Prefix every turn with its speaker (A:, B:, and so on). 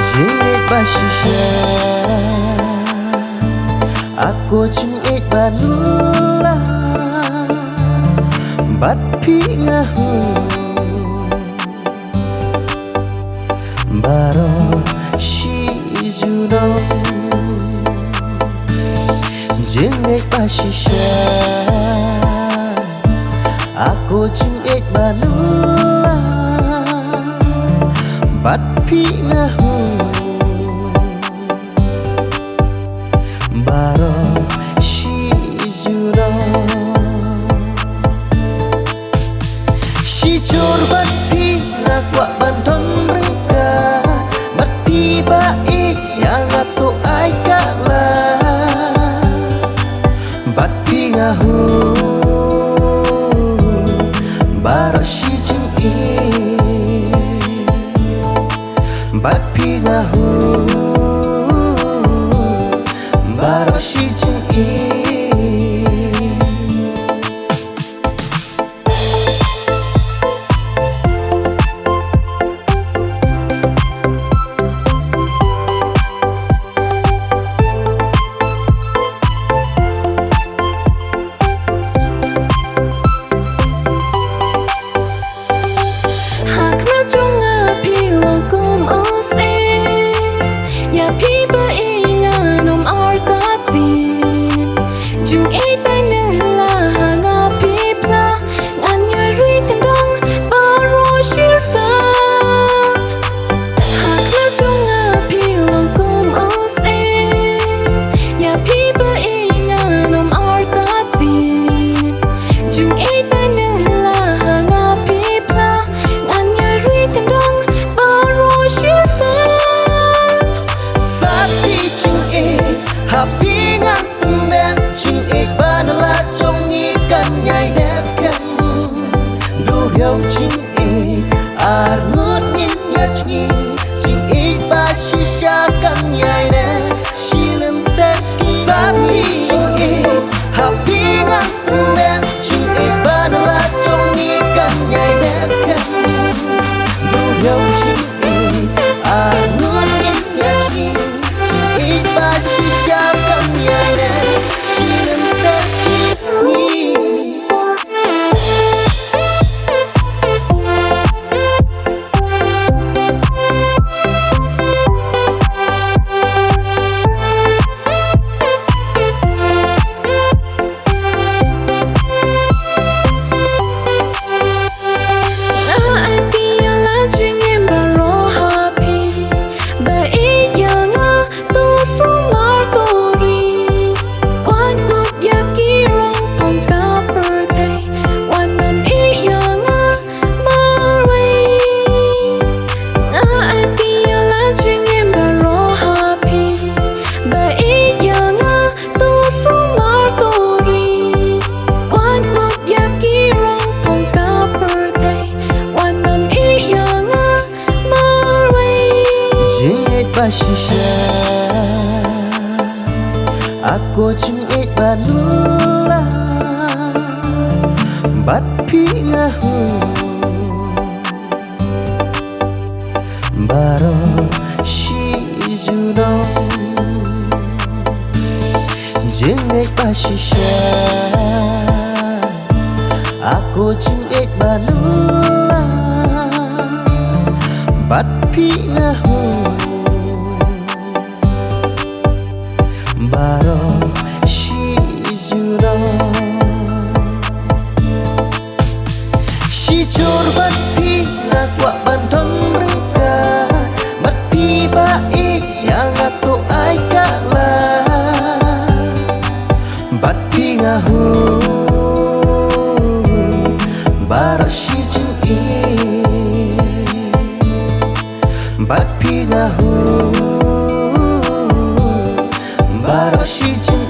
A: Jengit basisya Aku jengit balula Bat pi ngahu Baro si junong Jengit basisya Aku jengit balula Bat pi ngahu Baro si junong Si jor bat pi ngakwa bandon rengka Bat pi baik yang atu ai kala Bat pi ngahu Baro si jengit Bat pi ngahu Baro si jengit
B: Hak na chunga pilong kum use Ya pi ba inga nom artatin Jung e banila hanga pipla Ngan nyari kendang baro shirta Hak na chunga pilong kum use Ya pi ba inga nom artatin Jung e banila hanga pipla Ngan nyari kendang baro shirta
A: Sati jengit Happy ngan penden jengit Banala trong nhi kan nhai deskan Lu hiau jengit Ar ngut min ya jengit Jengit ba shisha kan nhai de Shilin tek Sati jengit Happy ngan penden jengit Banala trong nhi kan nhai deskan Lu hiau jengit Ar ngut min ya jengit Jengit ba shisha kan nhai de Shilin tek isni Jengit basisya Aku jengit balula Bat pi ngahu Baro si junong Jengit basisya Aku jengit balula Bat pi ngahu Baro si junong Si jor bat pi ngakwa bandon rengka Bat pi baik yang atu ai kala Bat pi ngahu Baro si jengit Bat pi ngahu Baro si jengit